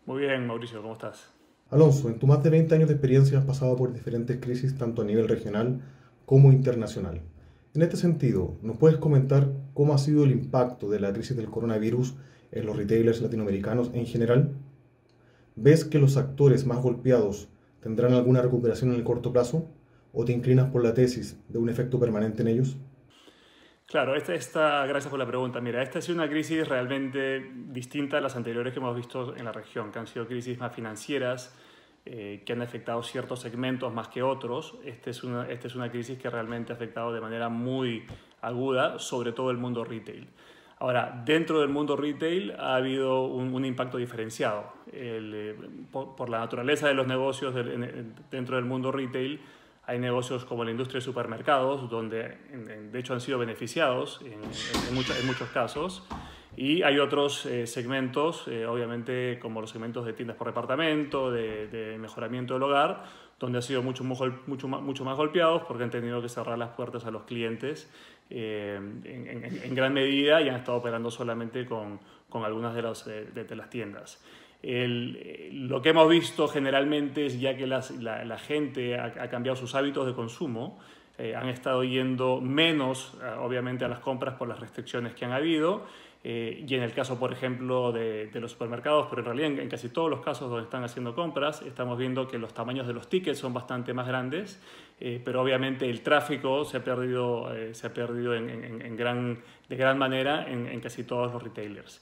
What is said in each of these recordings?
Muy bien, Mauricio, ¿cómo estás? Alonso, en tu más de 20 años de experiencia has pasado por diferentes crisis tanto a nivel regional como internacional. En este sentido, ¿nos puedes comentar cómo ha sido el impacto de la crisis del coronavirus en los retailers latinoamericanos en general? ¿Ves que los actores más golpeados tendrán alguna recuperación en el corto plazo? ¿O te inclinas por la tesis de un efecto permanente en ellos? Claro, gracias por la pregunta. Mira, esta ha sido una crisis realmente distinta a las anteriores que hemos visto en la región, que han sido crisis más financieras, que han afectado ciertos segmentos más que otros. Esta es una crisis que realmente ha afectado de manera muy aguda, sobre todo el mundo retail. Ahora, dentro del mundo retail ha habido un impacto diferenciado. Por la naturaleza de los negocios dentro del mundo retail, hay negocios como la industria de supermercados, donde de hecho han sido beneficiados en muchos casos. Y hay otros segmentos, obviamente como los segmentos de tiendas por departamento, de mejoramiento del hogar, donde han sido mucho más golpeados porque han tenido que cerrar las puertas a los clientes en gran medida y han estado operando solamente con algunas de las tiendas. Lo que hemos visto generalmente es ya que la gente ha cambiado sus hábitos de consumo, han estado yendo menos, obviamente, a las compras por las restricciones que han habido. Y en el caso, por ejemplo, de los supermercados, pero en realidad en casi todos los casos donde están haciendo compras, estamos viendo que los tamaños de los tickets son bastante más grandes, pero obviamente el tráfico se ha perdido de gran manera en casi todos los retailers.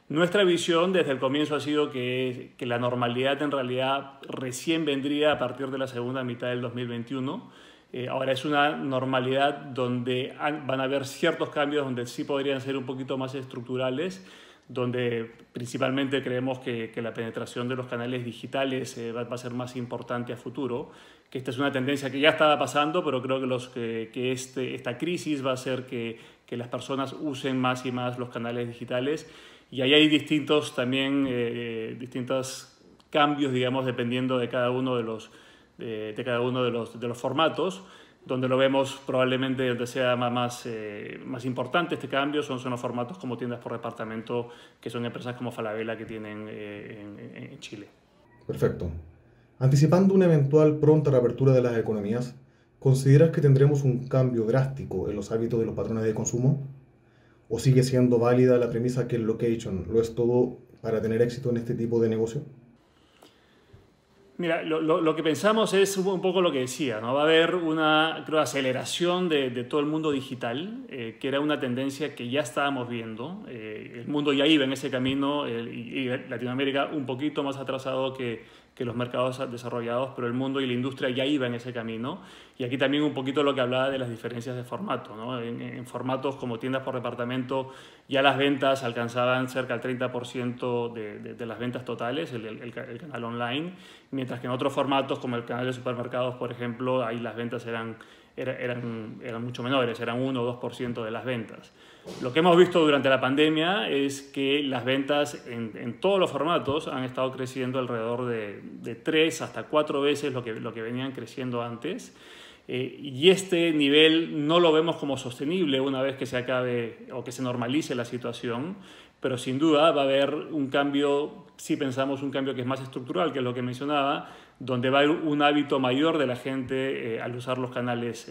Nuestra visión desde el comienzo ha sido que la normalidad en realidad recién vendría a partir de la segunda mitad del 2021. Ahora es una normalidad donde van a haber ciertos cambios donde sí podrían ser un poquito más estructurales, donde principalmente creemos que la penetración de los canales digitales va a ser más importante a futuro, que esta es una tendencia que ya estaba pasando, pero creo esta crisis va a hacer que las personas usen más y más los canales digitales y ahí hay distintos cambios, digamos, dependiendo de cada uno de los formatos. Donde lo vemos probablemente donde sea más importante este cambio son los formatos como tiendas por departamento, que son empresas como Falabella que tienen en Chile. Perfecto. Anticipando una eventual pronta reapertura de las economías, ¿consideras que tendremos un cambio drástico en los hábitos de los patrones de consumo? ¿O sigue siendo válida la premisa que el location lo es todo para tener éxito en este tipo de negocio? Mira, lo que pensamos es un poco lo que decía, ¿no? Va a haber una, creo, aceleración de todo el mundo digital, que era una tendencia que ya estábamos viendo. El mundo ya iba en ese camino y Latinoamérica un poquito más atrasado que los mercados desarrollados, pero el mundo y la industria ya iba en ese camino. Y aquí también un poquito lo que hablaba de las diferencias de formato, ¿no? En formatos como tiendas por departamento ya las ventas alcanzaban cerca del 30% de las ventas totales, el canal online, mientras que en otros formatos como el canal de supermercados, por ejemplo, ahí las ventas eran mucho menores, eran 1 o 2% de las ventas. Lo que hemos visto durante la pandemia es que las ventas en todos los formatos han estado creciendo alrededor de 3 hasta 4 veces lo que venían creciendo antes. Y este nivel no lo vemos como sostenible una vez que se acabe o que se normalice la situación, pero sin duda va a haber un cambio, si pensamos un cambio que es más estructural, que es lo que mencionaba, donde va a haber un hábito mayor de la gente al usar los canales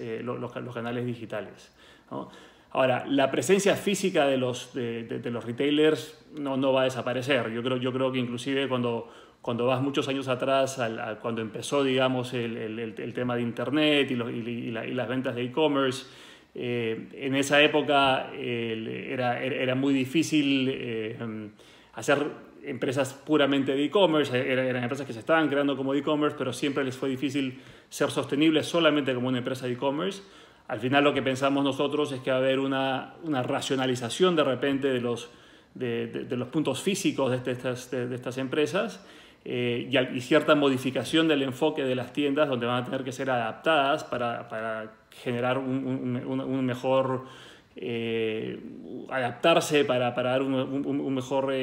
digitales, ¿no? Ahora, la presencia física de los retailers no va a desaparecer. Yo creo que inclusive cuando vas muchos años atrás, cuando empezó, digamos, el tema de Internet y las ventas de e-commerce, en esa época era muy difícil hacer empresas puramente de e-commerce, eran empresas que se estaban creando como e-commerce, pero siempre les fue difícil ser sostenibles solamente como una empresa de e-commerce. Al final lo que pensamos nosotros es que va a haber una racionalización de repente de los puntos físicos de estas empresas y cierta modificación del enfoque de las tiendas donde van a tener que ser adaptadas para generar un mejor adaptarse para dar un mejor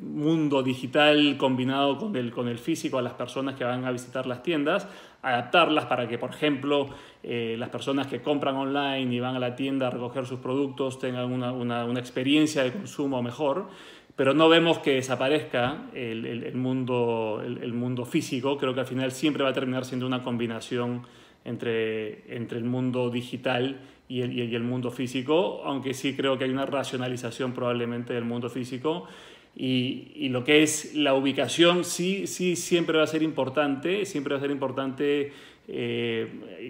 mundo digital combinado con el físico a las personas que van a visitar las tiendas, adaptarlas para que, por ejemplo, las personas que compran online y van a la tienda a recoger sus productos tengan una experiencia de consumo mejor, pero no vemos que desaparezca el mundo físico. Creo que al final siempre va a terminar siendo una combinación entre el mundo digital y el mundo físico, aunque sí creo que hay una racionalización probablemente del mundo físico. Y lo que es la ubicación sí siempre va a ser importante,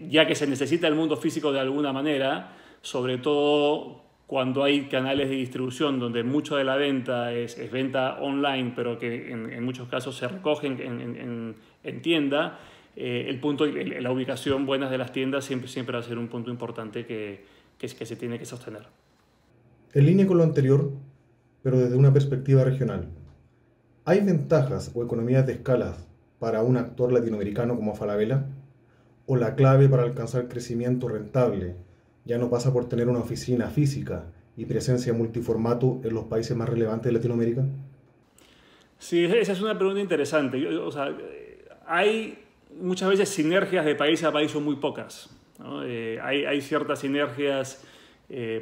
ya que se necesita el mundo físico de alguna manera, sobre todo cuando hay canales de distribución donde mucho de la venta es venta online, pero que en muchos casos se recogen en tienda. La ubicación buena de las tiendas siempre va a ser un punto importante que se tiene que sostener. En línea con lo anterior, pero desde una perspectiva regional, ¿hay ventajas o economías de escala para un actor latinoamericano como Falabella? ¿O la clave para alcanzar crecimiento rentable ya no pasa por tener una oficina física y presencia multiformato en los países más relevantes de Latinoamérica? Sí, esa es una pregunta interesante. Hay muchas veces sinergias de país a país, son muy pocas, ¿no? Hay ciertas sinergias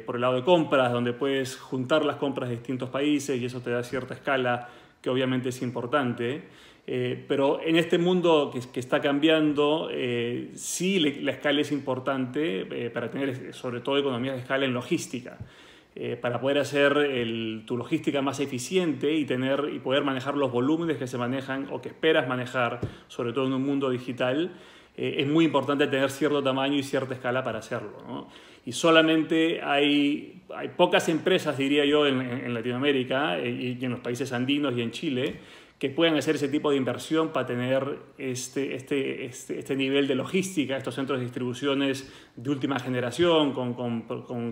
por el lado de compras, donde puedes juntar las compras de distintos países y eso te da cierta escala que obviamente es importante. Pero en este mundo que está cambiando, sí la escala es importante para tener sobre todo economías de escala en logística. Para poder hacer tu logística más eficiente y poder manejar los volúmenes que se manejan o que esperas manejar, sobre todo en un mundo digital, es muy importante tener cierto tamaño y cierta escala para hacerlo, ¿no? Y solamente hay pocas empresas, diría yo, en Latinoamérica y en los países andinos y en Chile, que puedan hacer ese tipo de inversión para tener este nivel de logística, estos centros de distribuciones de última generación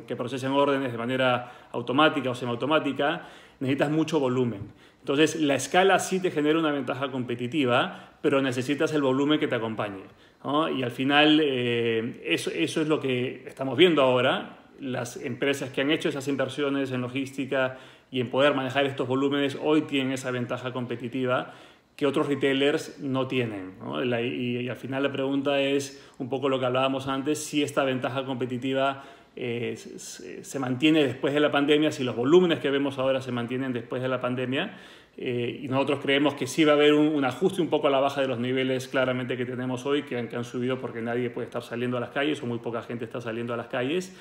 que procesen órdenes de manera automática o semiautomática. Necesitas mucho volumen. Entonces, la escala sí te genera una ventaja competitiva, pero necesitas el volumen que te acompañe, ¿no? Y al final, eso es lo que estamos viendo ahora. Las empresas que han hecho esas inversiones en logística y en poder manejar estos volúmenes hoy tienen esa ventaja competitiva que otros retailers no tienen, ¿no? Y al final la pregunta es un poco lo que hablábamos antes, si esta ventaja competitiva se mantiene después de la pandemia, si los volúmenes que vemos ahora se mantienen después de la pandemia. Y nosotros creemos que sí va a haber un ajuste un poco a la baja de los niveles claramente que tenemos hoy, que han subido porque nadie puede estar saliendo a las calles o muy poca gente está saliendo a las calles.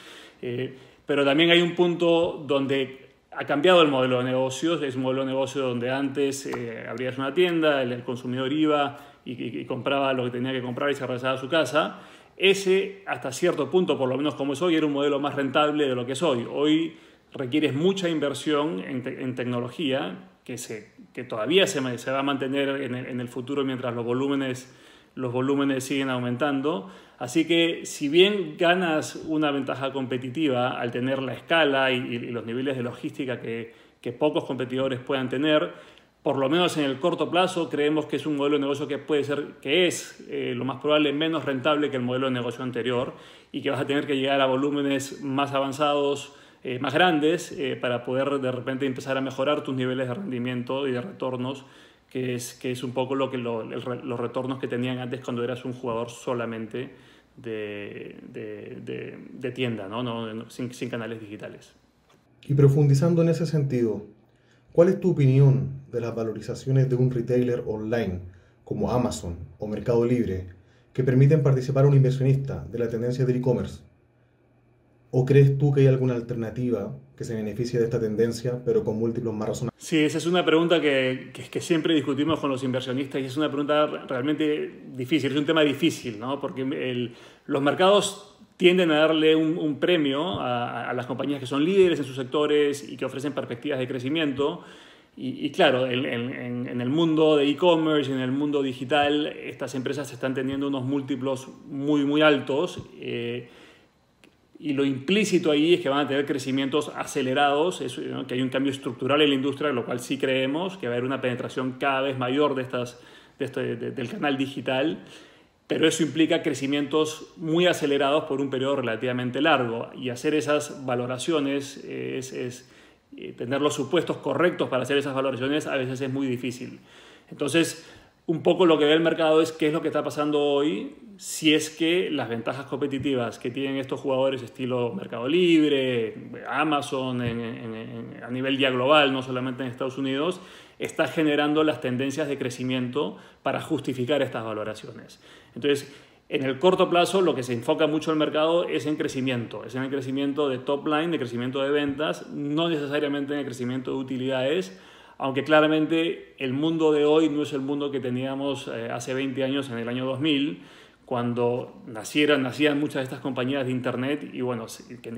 Pero también hay un punto donde ha cambiado el modelo de negocios. Es un modelo de negocio donde antes abrías una tienda, el consumidor iba y compraba lo que tenía que comprar y se regresaba a su casa. Ese, hasta cierto punto, por lo menos como es hoy, era un modelo más rentable de lo que es hoy. Hoy requieres mucha inversión en tecnología que todavía se va a mantener en el futuro mientras los volúmenes siguen aumentando. Así que si bien ganas una ventaja competitiva al tener la escala y los niveles de logística que pocos competidores puedan tener, por lo menos en el corto plazo creemos que es un modelo de negocio que es lo más probable menos rentable que el modelo de negocio anterior y que vas a tener que llegar a volúmenes más avanzados, más grandes, para poder de repente empezar a mejorar tus niveles de rendimiento y de retornos, que es un poco los retornos que tenían antes cuando eras un jugador solamente de tienda, ¿no? Sin canales digitales. Y profundizando en ese sentido, ¿cuál es tu opinión de las valorizaciones de un retailer online como Amazon o Mercado Libre que permiten participar a un inversionista de la tendencia del e-commerce? ¿O crees tú que hay alguna alternativa que se beneficie de esta tendencia, pero con múltiplos más razonables? Sí, esa es una pregunta que siempre discutimos con los inversionistas y es una pregunta realmente difícil, es un tema difícil, ¿no? Porque los mercados tienden a darle un premio a las compañías que son líderes en sus sectores y que ofrecen perspectivas de crecimiento. Y claro, en el mundo de e-commerce y en el mundo digital, estas empresas están teniendo unos múltiplos muy, muy altos. Y lo implícito ahí es que van a tener crecimientos acelerados, ¿no? Que hay un cambio estructural en la industria, lo cual sí creemos, que va a haber una penetración cada vez mayor del canal digital, pero eso implica crecimientos muy acelerados por un periodo relativamente largo. Y hacer esas valoraciones, tener los supuestos correctos para hacer esas valoraciones a veces es muy difícil. Entonces, un poco lo que ve el mercado es qué es lo que está pasando hoy, si es que las ventajas competitivas que tienen estos jugadores estilo Mercado Libre, Amazon a nivel ya global, no solamente en Estados Unidos, está generando las tendencias de crecimiento para justificar estas valoraciones. Entonces, en el corto plazo lo que se enfoca mucho el mercado es en crecimiento, es en el crecimiento de top line, de crecimiento de ventas, no necesariamente en el crecimiento de utilidades, aunque claramente el mundo de hoy no es el mundo que teníamos hace 20 años, en el año 2000, cuando nacían muchas de estas compañías de Internet y bueno,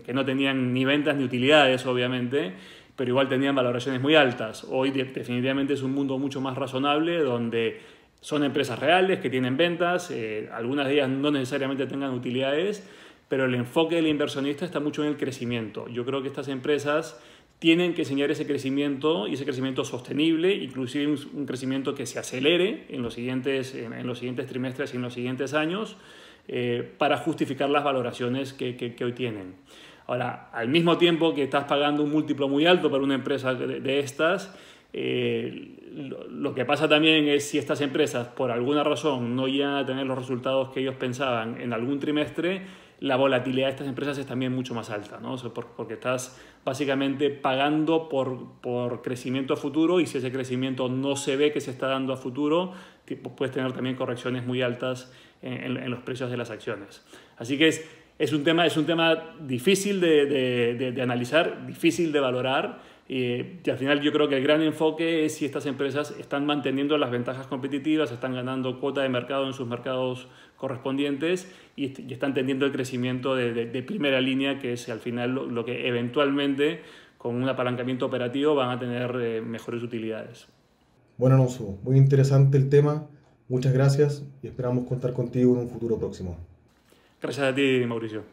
que no tenían ni ventas ni utilidades, obviamente, pero igual tenían valoraciones muy altas. Hoy definitivamente es un mundo mucho más razonable, donde son empresas reales que tienen ventas, algunas de ellas no necesariamente tengan utilidades, pero el enfoque del inversionista está mucho en el crecimiento. Yo creo que estas empresas tienen que enseñar ese crecimiento y ese crecimiento sostenible, inclusive un crecimiento que se acelere en los siguientes trimestres y en los siguientes años para justificar las valoraciones que hoy tienen. Ahora, al mismo tiempo que estás pagando un múltiplo muy alto para una empresa de estas, lo que pasa también es si estas empresas por alguna razón no llegan a tener los resultados que ellos pensaban en algún trimestre, la volatilidad de estas empresas es también mucho más alta, ¿no? O sea, porque estás básicamente pagando por crecimiento a futuro, y si ese crecimiento no se ve que se está dando a futuro, puedes tener también correcciones muy altas en los precios de las acciones. Así que es un tema difícil de analizar, difícil de valorar. Y al final yo creo que el gran enfoque es si estas empresas están manteniendo las ventajas competitivas, están ganando cuota de mercado en sus mercados correspondientes y están teniendo el crecimiento de primera línea, que es al final lo que eventualmente con un apalancamiento operativo van a tener mejores utilidades. Bueno, Alonso, muy interesante el tema. Muchas gracias y esperamos contar contigo en un futuro próximo. Gracias a ti, Mauricio.